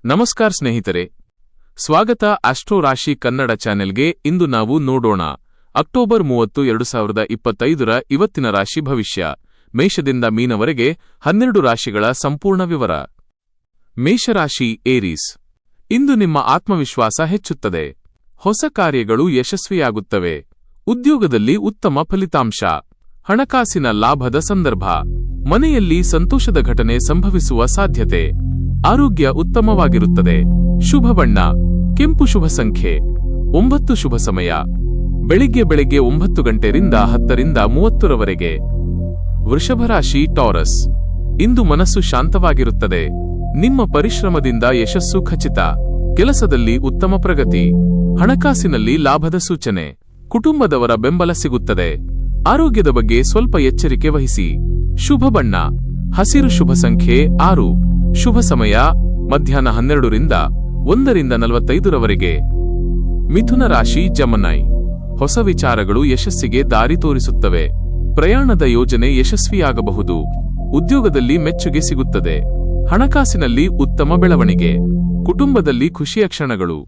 ನಮಸ್ಕಾರ ಸ್ನೇಹಿತರೆ, ಸ್ವಾಗತ ಆಸ್ಟ್ರೋ ರಾಶಿ ಕನ್ನಡ ಚಾನೆಲ್ಗೆ. ಇಂದು ನಾವು ನೋಡೋಣ ಅಕ್ಟೋಬರ್ 30, 2025ರ ಇವತ್ತಿನ ರಾಶಿ ಭವಿಷ್ಯ. ಮೇಷದಿಂದ ಮೀನವರೆಗೆ 12 ರಾಶಿಗಳ ಸಂಪೂರ್ಣ ವಿವರ. ಮೇಷರಾಶಿ ಏರೀಸ್. ಇಂದು ನಿಮ್ಮ ಆತ್ಮವಿಶ್ವಾಸ ಹೆಚ್ಚುತ್ತದೆ. ಹೊಸ ಕಾರ್ಯಗಳು ಯಶಸ್ವಿಯಾಗುತ್ತವೆ. ಉದ್ಯೋಗದಲ್ಲಿ ಉತ್ತಮ ಫಲಿತಾಂಶ. ಹಣಕಾಸಿನ ಲಾಭದ ಸಂದರ್ಭ. ಮನೆಯಲ್ಲಿ ಸಂತೋಷದ ಘಟನೆ ಸಂಭವಿಸುವ ಸಾಧ್ಯತೆ. ಆರೋಗ್ಯ ಉತ್ತಮವಾಗಿರುತ್ತದೆ. ಶುಭ ಬಣ್ಣ ಕೆಂಪು. ಶುಭ ಸಂಖ್ಯೆ 9. ಶುಭ ಸಮಯ ಬೆಳಿಗ್ಗೆ 9 ಗಂಟೆಯಿಂದ 10:30 ವೃಷಭ ರಾಶಿ ಟಾರಸ್. ಇಂದು ಮನಸ್ಸು ಶಾಂತವಾಗಿರುತ್ತದೆ. ನಿಮ್ಮ ಪರಿಶ್ರಮದಿಂದ ಯಶಸ್ಸು ಖಚಿತ. ಕೆಲಸದಲ್ಲಿ ಉತ್ತಮ ಪ್ರಗತಿ. ಹಣಕಾಸಿನಲ್ಲಿ ಲಾಭದ ಸೂಚನೆ. ಕುಟುಂಬದವರ ಬೆಂಬಲ ಸಿಗುತ್ತದೆ. ಆರೋಗ್ಯದ ಬಗ್ಗೆ ಸ್ವಲ್ಪ ಎಚ್ಚರಿಕೆ ವಹಿಸಿ. ಶುಭ ಬಣ್ಣ ಹಸಿರು. ಶುಭ ಸಂಖ್ಯೆ 6. ಶುಭ ಸಮಯ ಮಧ್ಯಾಹ್ನ 12:01-45 ಮಿಥುನ ರಾಶಿ ಜಮನೈ. ಹೊಸ ವಿಚಾರಗಳು ಯಶಸ್ಸಿಗೆ ದಾರಿ ತೋರಿಸುತ್ತವೆ. ಪ್ರಯಾಣದ ಯೋಜನೆ ಯಶಸ್ವಿಯಾಗಬಹುದು. ಉದ್ಯೋಗದಲ್ಲಿ ಮೆಚ್ಚುಗೆ ಸಿಗುತ್ತದೆ. ಹಣಕಾಸಿನಲ್ಲಿ ಉತ್ತಮ ಬೆಳವಣಿಗೆ. ಕುಟುಂಬದಲ್ಲಿ ಖುಷಿಯ ಕ್ಷಣಗಳು.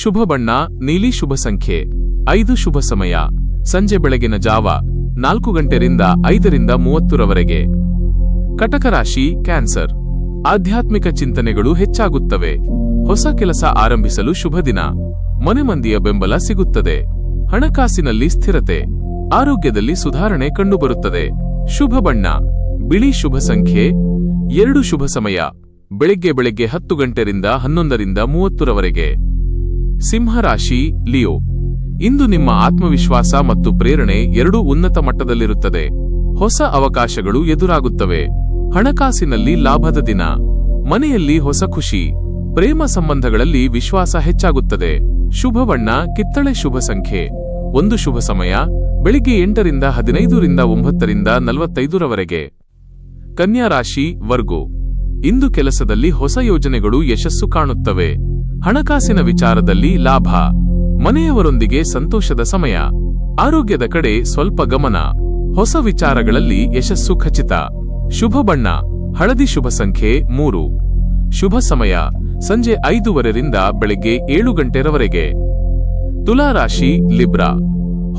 ಶುಭ ಬಣ್ಣ ನೀಲಿ. ಶುಭ ಸಂಖ್ಯೆ 5. ಶುಭ ಸಮಯ ಸಂಜೆ ಬೆಳಗಿನ ಜಾವ 4:05-30 ಕಟಕ ರಾಶಿ ಕ್ಯಾನ್ಸರ್. ಆಧ್ಯಾತ್ಮಿಕ ಚಿಂತನೆಗಳು ಹೆಚ್ಚಾಗುತ್ತವೆ. ಹೊಸ ಕೆಲಸ ಆರಂಭಿಸಲು ಶುಭ ದಿನ. ಮನೆ ಮಂದಿಯ ಬೆಂಬಲ ಸಿಗುತ್ತದೆ. ಹಣಕಾಸಿನಲ್ಲಿ ಸ್ಥಿರತೆ. ಆರೋಗ್ಯದಲ್ಲಿ ಸುಧಾರಣೆ ಕಂಡುಬರುತ್ತದೆ. ಶುಭ ಬಣ್ಣ ಬಿಳಿ. ಶುಭ ಸಂಖ್ಯೆ 2. ಶುಭ ಸಮಯ ಬೆಳಿಗ್ಗೆ 10:11-11:30 ಸಿಂಹರಾಶಿ ಲಿಯೋ. ಇಂದು ನಿಮ್ಮ ಆತ್ಮವಿಶ್ವಾಸ ಮತ್ತು ಪ್ರೇರಣೆ ಎರಡೂ ಉನ್ನತ ಮಟ್ಟದಲ್ಲಿರುತ್ತದೆ. ಹೊಸ ಅವಕಾಶಗಳು ಎದುರಾಗುತ್ತವೆ. ಹಣಕಾಸಿನಲ್ಲಿ ಲಾಭದ ದಿನ. ಮನೆಯಲ್ಲಿ ಹೊಸ ಖುಷಿ. ಪ್ರೇಮ ಸಂಬಂಧಗಳಲ್ಲಿ ವಿಶ್ವಾಸ ಹೆಚ್ಚಾಗುತ್ತದೆ. ಶುಭ ಬಣ್ಣ ಕಿತ್ತಳೆ. ಶುಭ ಸಂಖ್ಯೆ 1. ಶುಭ ಸಮಯ ಬೆಳಿಗ್ಗೆ 8:15-9:45 ಕನ್ಯಾ ರಾಶಿ ವರ್ಗೋ. ಇಂದು ಕೆಲಸದಲ್ಲಿ ಹೊಸ ಯೋಜನೆಗಳು ಯಶಸ್ಸು ಕಾಣುತ್ತವೆ. ಹಣಕಾಸಿನ ವಿಚಾರದಲ್ಲಿ ಲಾಭ. ಮನೆಯವರೊಂದಿಗೆ ಸಂತೋಷದ ಸಮಯ. ಆರೋಗ್ಯದ ಕಡೆ ಸ್ವಲ್ಪ ಗಮನ. ಹೊಸ ವಿಚಾರಗಳಲ್ಲಿ ಯಶಸ್ಸು ಖಚಿತ. ಶುಭ ಬಣ್ಣ ಹಳದಿ. ಶುಭ ಸಂಖ್ಯೆ 3. ಶುಭ ಸಮಯ ಸಂಜೆ 5:00-7:00 ತುಲಾ ರಾಶಿ ಲಿಬ್ರಾ.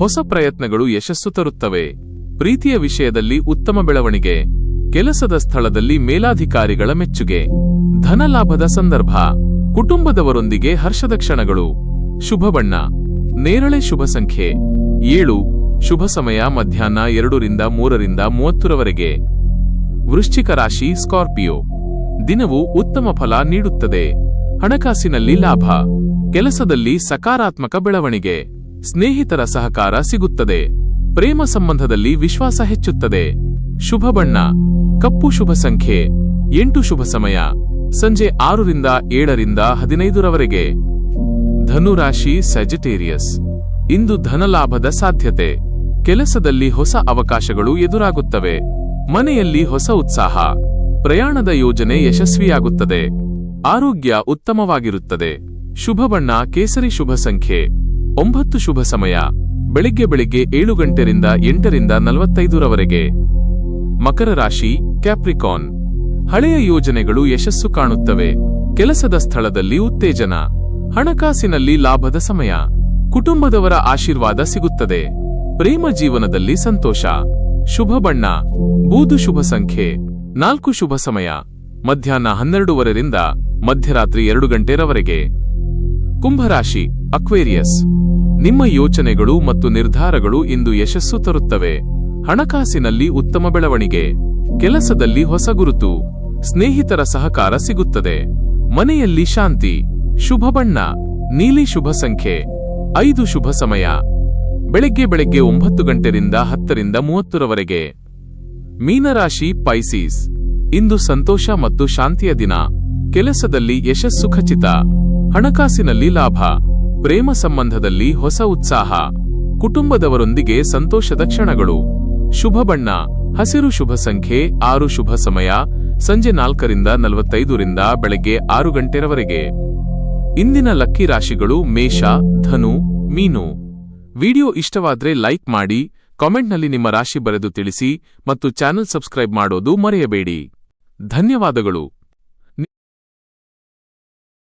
ಹೊಸ ಪ್ರಯತ್ನಗಳು ಯಶಸ್ಸು ತರುತ್ತವೆ. ಪ್ರೀತಿಯ ವಿಷಯದಲ್ಲಿ ಉತ್ತಮ ಬೆಳವಣಿಗೆ. ಕೆಲಸದ ಸ್ಥಳದಲ್ಲಿ ಮೇಲಾಧಿಕಾರಿಗಳ ಮೆಚ್ಚುಗೆ. ಧನಲಾಭದ ಸಂದರ್ಭ. ಕುಟುಂಬದವರೊಂದಿಗೆ ಹರ್ಷದ ಕ್ಷಣಗಳು. ಶುಭ ಬಣ್ಣ ನೇರಳೆ. ಶುಭ ಸಂಖ್ಯೆ 7. ಶುಭ ಸಮಯ ಮಧ್ಯಾಹ್ನ 2:03-30 ವೃಶ್ಚಿಕ ರಾಶಿ ಸ್ಕಾರ್ಪಿಯೋ. ದಿನವು ಉತ್ತಮ ಫಲ ನೀಡುತ್ತದೆ. ಹಣಕಾಸಿನಲ್ಲಿ ಲಾಭ. ಕೆಲಸದಲ್ಲಿ ಸಕಾರಾತ್ಮಕ ಬೆಳವಣಿಗೆ. ಸ್ನೇಹಿತರ ಸಹಕಾರ ಸಿಗುತ್ತದೆ. ಪ್ರೇಮ ಸಂಬಂಧದಲ್ಲಿ ವಿಶ್ವಾಸ ಹೆಚ್ಚುತ್ತದೆ. ಶುಭ ಬಣ್ಣ ಕಪ್ಪು. ಶುಭ ಸಂಖ್ಯೆ 8. ಶುಭ ಸಮಯ ಸಂಜೆ 6:07-15 ಧನುರಾಶಿ ಸೆಜಿಟೇರಿಯಸ್. ಇಂದು ಧನಲಾಭದ ಸಾಧ್ಯತೆ. ಕೆಲಸದಲ್ಲಿ ಹೊಸ ಅವಕಾಶಗಳು ಎದುರಾಗುತ್ತವೆ. ಮನೆಯಲ್ಲಿ ಹೊಸ ಉತ್ಸಾಹ. ಪ್ರಯಾಣದ ಯೋಜನೆ ಯಶಸ್ವಿಯಾಗುತ್ತದೆ. ಆರೋಗ್ಯ ಉತ್ತಮವಾಗಿರುತ್ತದೆ. ಶುಭ ಬಣ್ಣ ಕೇಸರಿ. ಶುಭ ಸಂಖ್ಯೆ 9. ಶುಭ ಸಮಯ ಬೆಳಿಗ್ಗೆ 7:08-8:45 ಮಕರ ರಾಶಿ ಕ್ಯಾಪ್ರಿಕಾನ್. ಹಳೆಯ ಯೋಜನೆಗಳು ಯಶಸ್ಸು ಕಾಣುತ್ತವೆ. ಕೆಲಸದ ಸ್ಥಳದಲ್ಲಿ ಉತ್ತೇಜನ. ಹಣಕಾಸಿನಲ್ಲಿ ಲಾಭದ ಸಮಯ. ಕುಟುಂಬದವರ ಆಶೀರ್ವಾದ ಸಿಗುತ್ತದೆ. ಪ್ರೇಮ ಜೀವನದಲ್ಲಿ ಸಂತೋಷ. ಶುಭ ಬಣ್ಣ ಬೂದು. ಶುಭ ಸಂಖ್ಯೆ 4. ಶುಭ ಸಮಯ ಮಧ್ಯಾಹ್ನ 12:00 ಮಧ್ಯರಾತ್ರಿ 2:00 ಕುಂಭರಾಶಿ ಅಕ್ವೇರಿಯಸ್. ನಿಮ್ಮ ಯೋಚನೆಗಳು ಮತ್ತು ನಿರ್ಧಾರಗಳು ಇಂದು ಯಶಸ್ಸು ತರುತ್ತವೆ. ಹಣಕಾಸಿನಲ್ಲಿ ಉತ್ತಮ ಬೆಳವಣಿಗೆ. ಕೆಲಸದಲ್ಲಿ ಹೊಸ ಗುರುತು. ಸ್ನೇಹಿತರ ಸಹಕಾರ ಸಿಗುತ್ತದೆ. ಮನೆಯಲ್ಲಿ ಶಾಂತಿ. ಶುಭ ಬಣ್ಣ ನೀಲಿ. ಶುಭ ಸಂಖ್ಯೆ 5. ಶುಭ ಸಮಯ ಬೆಳಿಗ್ಗೆ 9:00-10:30 ಮೀನರಾಶಿ ಪೈಸೀಸ್. ಇಂದು ಸಂತೋಷ ಮತ್ತು ಶಾಂತಿಯ ದಿನ. ಕೆಲಸದಲ್ಲಿ ಯಶಸ್ಸು ಖಚಿತ. ಹಣಕಾಸಿನಲ್ಲಿ ಲಾಭ. ಪ್ರೇಮ ಸಂಬಂಧದಲ್ಲಿ ಹೊಸ ಉತ್ಸಾಹ. ಕುಟುಂಬದವರೊಂದಿಗೆ ಸಂತೋಷದ ಕ್ಷಣಗಳು. ಶುಭ ಬಣ್ಣ ಹಸಿರು. ಶುಭ ಸಂಖ್ಯೆ 6. ಶುಭ ಸಮಯ ಸಂಜೆ 4:45-6:00 ಇಂದಿನ ಲಕ್ಕಿ ರಾಶಿಗಳು ಮೇಷ, ಧನು, ಮೀನು. ವಿಡಿಯೋ ಇಷ್ಟವಾದ್ರೆ ಲೈಕ್ ಮಾಡಿ, ಕಾಮೆಂಟ್ನಲ್ಲಿ ನಿಮ್ಮ ರಾಶಿ ಬರೆದು ತಿಳಿಸಿ ಮತ್ತು ಚಾನೆಲ್ ಸಬ್ಸ್ಕ್ರೈಬ್ ಮಾಡೋದು ಮರೆಯಬೇಡಿ. ಧನ್ಯವಾದಗಳು.